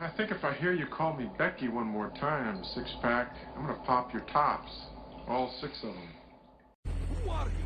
I think if I hear you call me Becky one more time, six-pack, I'm gonna pop your tops. All six of them. Who are you?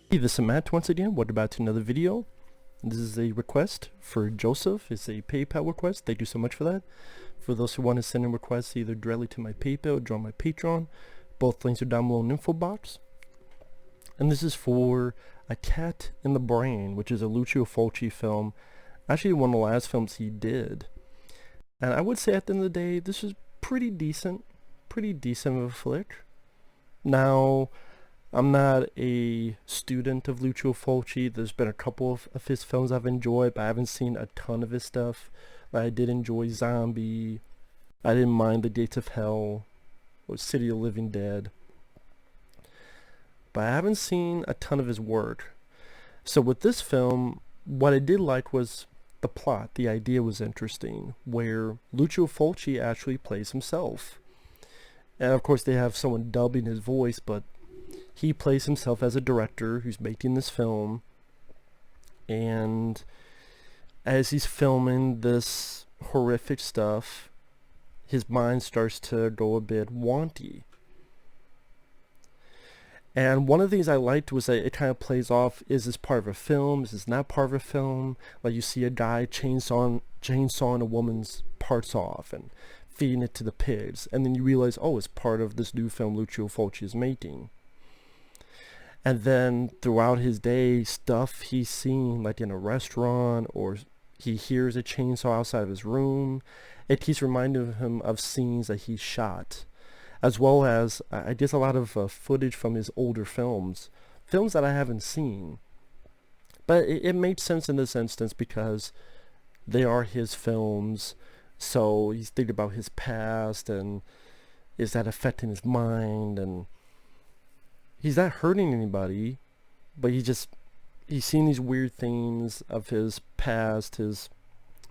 Hey, this is Matt once again. Welcome back to another video. This is a request for Joseph. It's a PayPal request. Thank you so much for that. For those who want to send in requests either directly to my PayPal or join my Patreon, both links are down below in the info box. And this is for A Cat in the Brain, which is a Lucio Fulci film. Actually one of the last films he did. And I would say at the end of the day, this is pretty decent of a flick. Now, I'm not a student of Lucio Fulci. There's been a couple of his films I've enjoyed, but I haven't seen a ton of his stuff. Like I did enjoy Zombie. I didn't mind The Gates of Hell or City of the Living Dead. But I haven't seen a ton of his work. So with this film, what I did like was the plot. The idea was interesting, where Lucio Fulci actually plays himself. And of course they have someone dubbing his voice, but he plays himself as a director who's making this film, and as he's filming this horrific stuff, his mind starts to go a bit wonky. And one of the things I liked was that it kind of plays off, is this part of a film, is this not part of a film? Like you see a guy chainsawing a woman's parts off and feeding it to the pigs, and then you realize, oh, it's part of this new film Lucio Fulci is making. And then throughout his day, stuff he's seen, like in a restaurant, or he hears a chainsaw outside of his room, it keeps reminding him of scenes that he shot. As well as, I guess, a lot of footage from his older films that I haven't seen. But it made sense in this instance because they are his films, so he's thinking about his past, and is that affecting his mind, and he's not hurting anybody, but he's seen these weird things of his past, his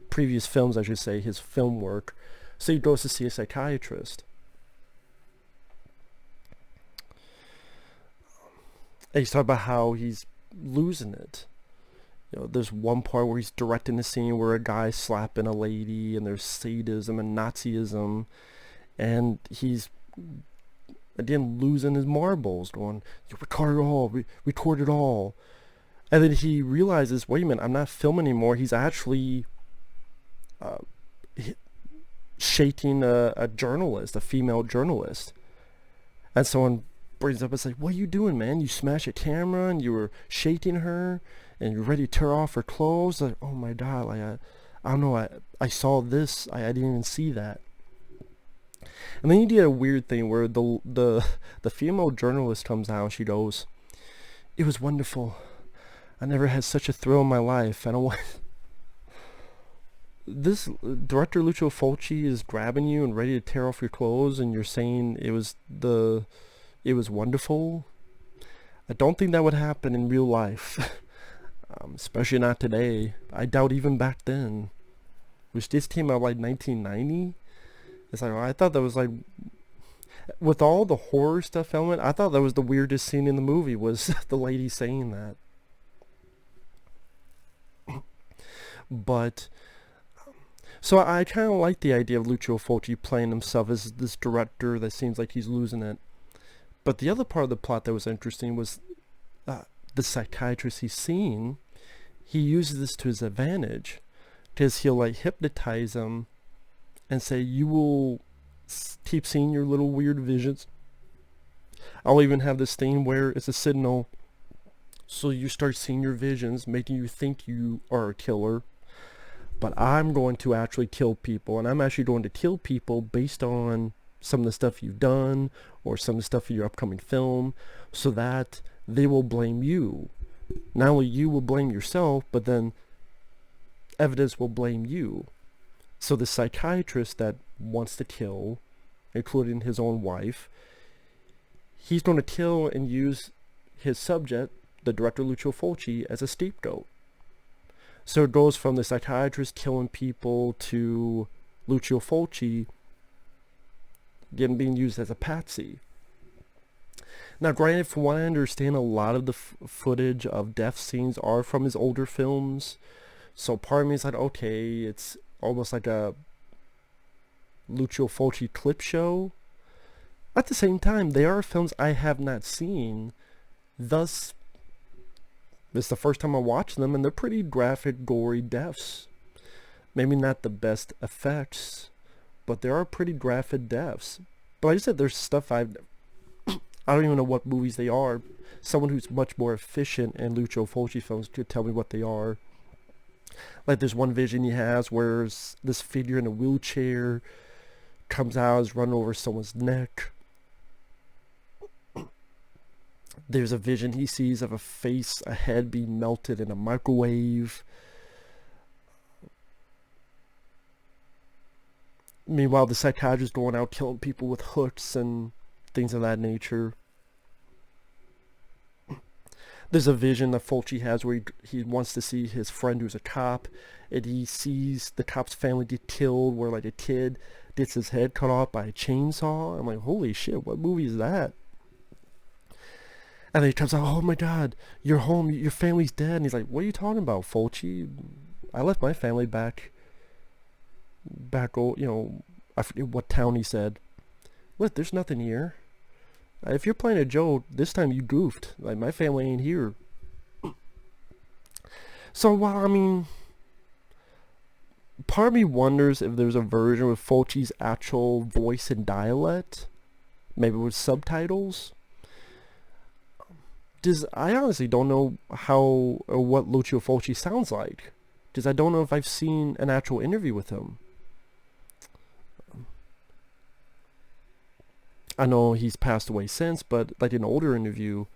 previous films, I should say, his film work. So he goes to see a psychiatrist. And he's talking about how he's losing it. You know, there's one part where he's directing a scene where a guy's slapping a lady, and there's sadism and Nazism, and he's again losing his marbles, going, you record it all, record it all. And then he realizes, wait a minute, I'm not filming anymore. He's actually shaking a journalist, a female journalist. And someone brings up and says, what are you doing, man? You smashed a camera and you were shaking her and you're ready to tear off her clothes. Like, oh my God, like I don't know, I saw this, I didn't even see that. And then you did a weird thing where the female journalist comes out and she goes, it was wonderful. I never had such a thrill in my life. I don't want... This director Lucio Fulci is grabbing you and ready to tear off your clothes, and you're saying it was wonderful. I don't think that would happen in real life. Especially not today. I doubt even back then. Which this came out like 1990. It's like, I thought that was like, With all the horror stuff element, I thought that was the weirdest scene in the movie, was the lady saying that. But so I kind of like the idea of Lucio Fulci playing himself as this director that seems like he's losing it. But the other part of the plot that was interesting was the psychiatrist he's seeing. He uses this to his advantage, because he'll like hypnotize him and say, you will keep seeing your little weird visions. I'll even have this thing where it's a signal, so you start seeing your visions, making you think you are a killer. But I'm going to actually kill people, and I'm actually going to kill people based on some of the stuff you've done, or some of the stuff in your upcoming film, so that they will blame you. Not only you will blame yourself, but then evidence will blame you. So the psychiatrist that wants to kill, including his own wife, he's going to kill and use his subject, the director Lucio Fulci, as a scapegoat. So it goes from the psychiatrist killing people to Lucio Fulci again being used as a patsy. Now granted, from what I understand, a lot of the footage of death scenes are from his older films. So part of me is like, okay, it's almost like a Lucio Fulci clip show. At the same time, they are films I have not seen. Thus, it's the first time I watch them, and they're pretty graphic, gory deaths. Maybe not the best effects, but there are pretty graphic deaths. But like I said, there's stuff I don't even know what movies they are. Someone who's much more efficient in Lucio Fulci films could tell me what they are. Like there's one vision he has where this figure in a wheelchair comes out, is running over someone's neck. There's a vision he sees of a head being melted in a microwave. Meanwhile, the psychiatrist going out killing people with hooks and things of that nature. There's a vision that Fulci has where he wants to see his friend who's a cop, and he sees the cop's family get killed, where like a kid gets his head cut off by a chainsaw. I'm like, holy shit, what movie is that? And then he comes out, oh my god, you're home, your family's dead. And he's like, what are you talking about, Fulci? I left my family back, I forget what town he said. Look, there's nothing here. If you're playing a joke, this time you goofed. Like, my family ain't here. So, well, I mean, part of me wonders if there's a version with Fulci's actual voice and dialect. Maybe with subtitles. I honestly don't know how or what Lucio Fulci sounds like. Because I don't know if I've seen an actual interview with him. I know he's passed away since, but like an older interview.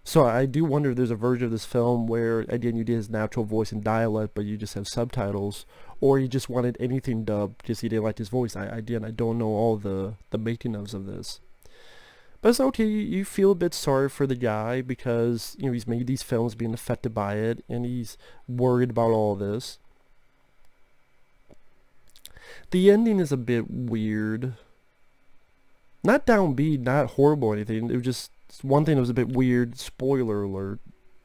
So I do wonder if there's a version of this film where, again, you did his natural voice and dialect, but you just have subtitles. Or he just wanted anything dubbed because he didn't like his voice. I don't know all the making ofs of this. But it's okay, you feel a bit sorry for the guy because, he's made these films being affected by it, and he's worried about all this. The ending is a bit weird. Not downbeat, not horrible or anything. It was just one thing that was a bit weird. Spoiler alert.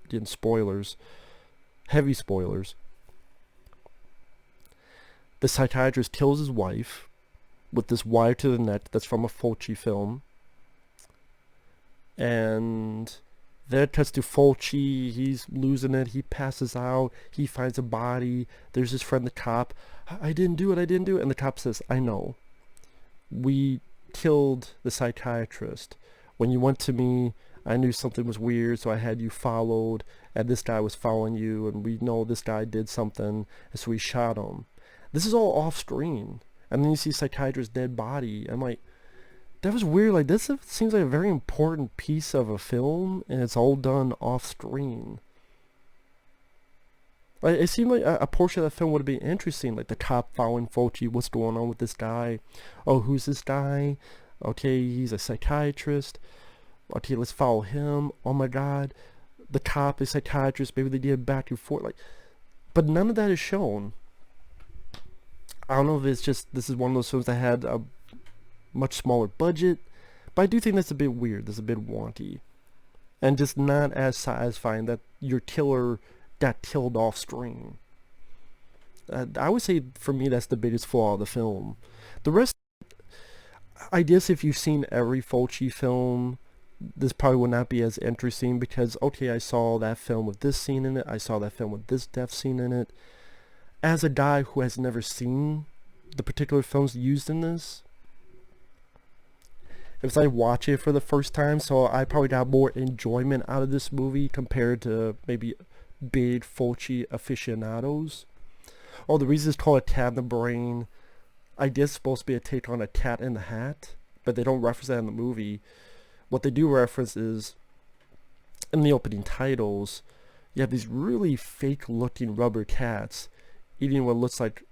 Again, spoilers. Heavy spoilers. The psychiatrist kills his wife with this wire to the neck that's from a Fulci film. And then it cuts to Fulci. He's losing it. He passes out. He finds a body. There's his friend, the cop. I didn't do it. And the cop says, I know. We killed the psychiatrist. When you went to me, I knew something was weird, so I had you followed, and this guy was following you, and we know this guy did something, and so we shot him. This is all off screen. And then you see psychiatrist's dead body. I'm like, that was weird. Like, this seems like a very important piece of a film, and it's all done off screen. Like, it seemed like a portion of the film would have been interesting, like the cop following Fulci, what's going on with this guy? Oh, who's this guy? Okay, he's a psychiatrist. Okay, let's follow him. Oh my god, the cop is psychiatrist. Maybe they did back and forth. Like, but none of that is shown. I don't know if it's just this is one of those films that had much smaller budget. But I do think that's a bit weird. That's a bit wanty. And just not as satisfying that your killer got killed off screen. I would say for me that's the biggest flaw of the film. The rest, I guess if you've seen every Fulci film, this probably would not be as interesting because, okay, I saw that film with this scene in it, I saw that film with this death scene in it. As a guy who has never seen the particular films used in this, it was like watching it for the first time, so I probably got more enjoyment out of this movie compared to maybe big Fulci aficionados. Oh, the reason it's called A Cat in the Brain, I guess it's supposed to be a take on A Cat in the Hat, but they don't reference that in the movie. What they do reference is, in the opening titles, you have these really fake-looking rubber cats eating what looks like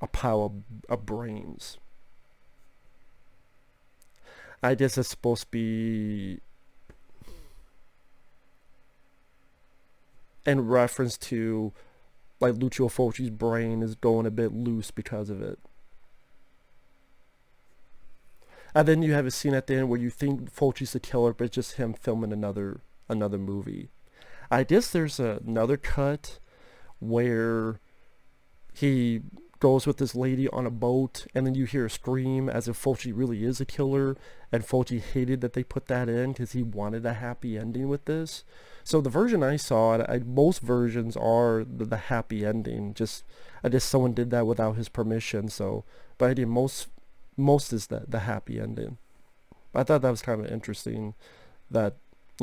a pile of brains. I guess it's supposed to be in reference to, like, Lucio Fulci's brain is going a bit loose because of it. And then you have a scene at the end where you think Fulci's the killer, but it's just him filming another movie. I guess there's another cut where he goes with this lady on a boat, and then you hear a scream as if Fulci really is a killer, and Fulci hated that they put that in because he wanted a happy ending with this. So the version I saw, most versions are the happy ending. I guess someone did that without his permission. So, but I think most is the happy ending. I thought that was kind of interesting that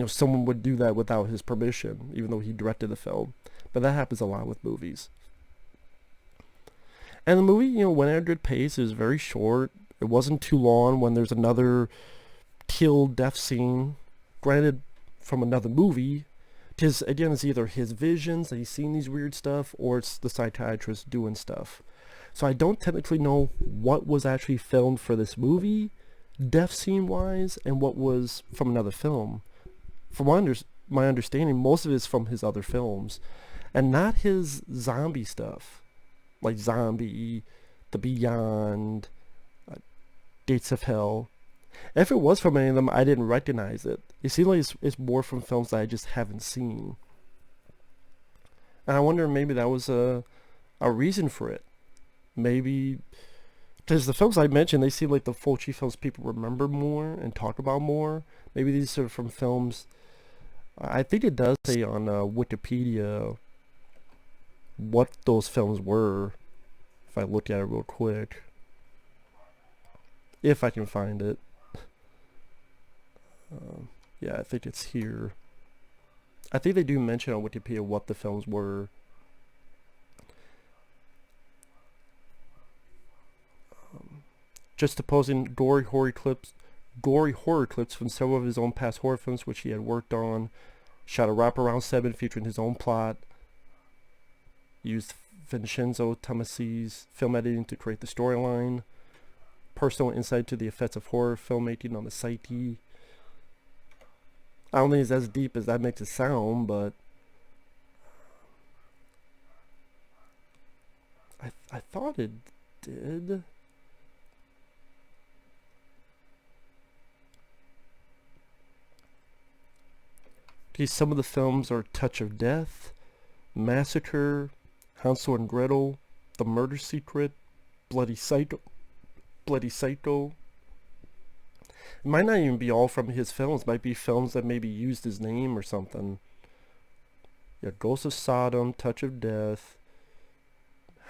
someone would do that without his permission, even though he directed the film. But that happens a lot with movies. And the movie, went at a good pace. It was very short. It wasn't too long when there's another kill death scene, granted from another movie, because again, it's either his visions that he's seen these weird stuff, or it's the psychiatrist doing stuff. So I don't technically know what was actually filmed for this movie, death scene wise, and what was from another film. From my understanding, most of it is from his other films, and not his zombie stuff, like Zombie, The Beyond, Gates of Hell. If it was from any of them, I didn't recognize it. It seems like it's more from films that I just haven't seen. And I wonder maybe that was a reason for it. Maybe, because the films I mentioned, they seem like the Fulci films people remember more and talk about more. Maybe these are from films, I think it does say on Wikipedia what those films were, if I look at it real quick. If I can find it. Yeah, I think it's here. I think they do mention on Wikipedia what the films were. Just opposing gory horror clips from several of his own past horror films which he had worked on. Shot a wraparound 7 featuring his own plot. Used Vincenzo Tomasi's film editing to create the storyline. Personal insight to the effects of horror filmmaking on the psyche. I don't think it's as deep as that makes it sound, but I thought it did. Some of the films are Touch of Death, Massacre, Hansel and Gretel, The Murder Secret, Bloody Psycho. It might not even be all from his films. It might be films that maybe used his name or something. Yeah, Ghost of Sodom, Touch of Death,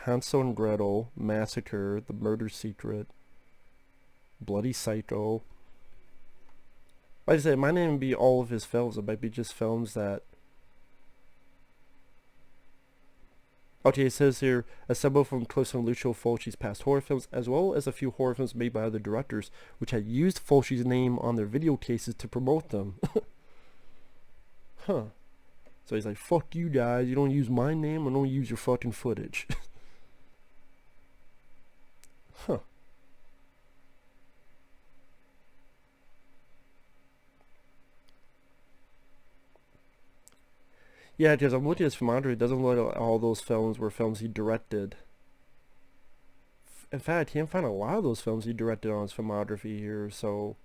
Hansel and Gretel, Massacre, The Murder Secret, Bloody Psycho. Like I said, it might not even be all of his films. It might be just films that... Okay, it says here, assembled from clips from Lucio Fulci's past horror films, as well as a few horror films made by other directors, which had used Fulci's name on their video cases to promote them. Huh. So he's like, fuck you guys, you don't use my name, I don't use your fucking footage. Huh. Yeah, because I'm looking at his filmography, it doesn't look like all those films were films he directed. in fact, I can't find a lot of those films he directed on his filmography here, so...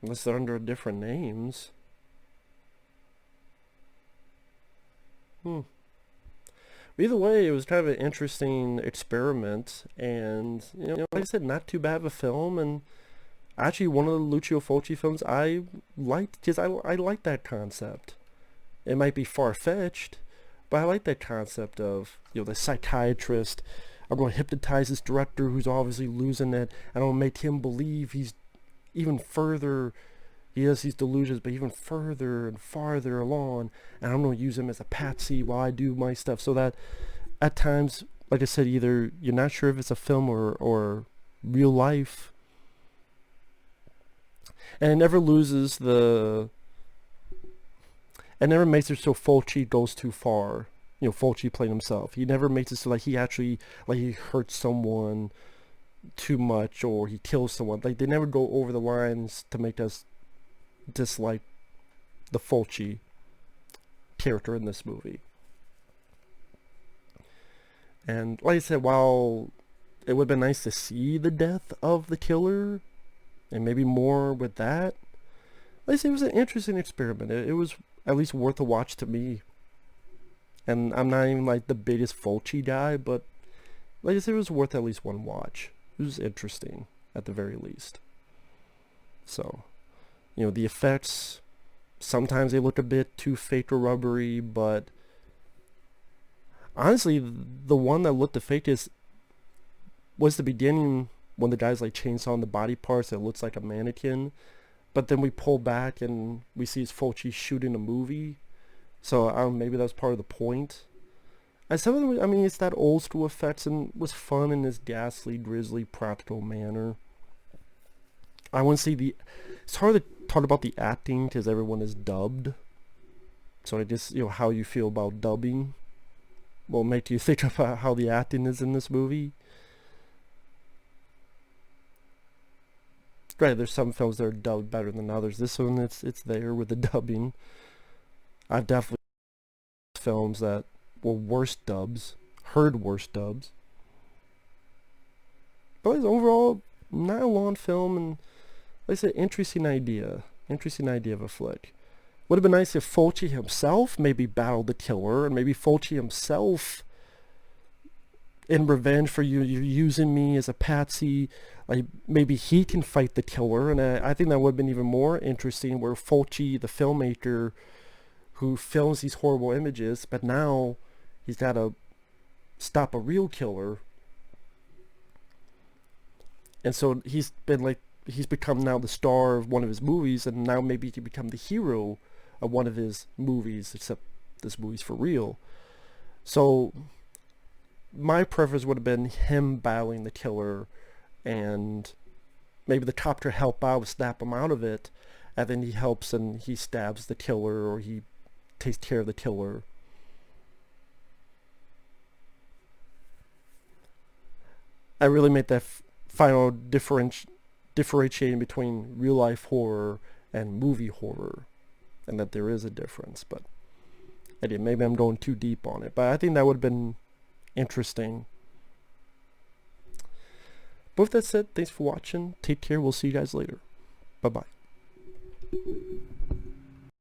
Unless they're under different names. Either way, it was kind of an interesting experiment, and, like I said, not too bad of a film, and actually one of the Lucio Fulci films I liked, because I like that concept. It might be far-fetched, but I like that concept of, the psychiatrist. I'm going to hypnotize this director who's obviously losing it, and I'll make him believe he's even further, he has these delusions, but even further and farther along, and I'm going to use him as a patsy while I do my stuff, so that at times, like I said, either you're not sure if it's a film or real life, and it never loses the, it never makes it so Fulci goes too far. Fulci playing himself. He never makes it so like he actually, like he hurts someone too much or he kills someone. Like, they never go over the lines to make us dislike the Fulci character in this movie. And like I said, while it would have been nice to see the death of the killer and maybe more with that, like I said, it was an interesting experiment. It was at least worth a watch to me. And I'm not even like the biggest Fulci guy, but like I said, it was worth at least one watch. It was interesting at the very least. So, the effects, sometimes they look a bit too fake or rubbery, but honestly, the one that looked the fakest was the beginning when the guy's like chainsawing the body parts. It looks like a mannequin, but then we pull back and we see it's Fulci shooting a movie. So maybe that's part of the point. And some of them, I mean, it's that old school effects and was fun in this ghastly, grisly, practical manner. I want to see it's hard to talk about the acting because everyone is dubbed. So I guess, how you feel about dubbing will make you think about how the acting is in this movie. Right, there's some films that are dubbed better than others. This one, it's there with the dubbing. I've definitely films that were worse dubs, heard worse dubs. But overall, not a long film, and like I said, interesting idea of a flick. Would have been nice if Fulci himself maybe battled the killer, and maybe Fulci himself, in revenge for you using me as a patsy, like maybe he can fight the killer, and I think that would have been even more interesting, where Fulci, the filmmaker, who films these horrible images, but now he's got to stop a real killer. And so he's become now the star of one of his movies, and now maybe he can become the hero of one of his movies, except this movie's for real. So my preference would have been him battling the killer, and maybe the copter help out, snap him out of it, and then he helps and he stabs the killer, or he takes care of the killer. I really made that final differentiating between real life horror and movie horror, and that there is a difference. But again, maybe I'm going too deep on it, but I think that would have been interesting. But with that said, thanks for watching. Take care. We'll see you guys later. Bye bye.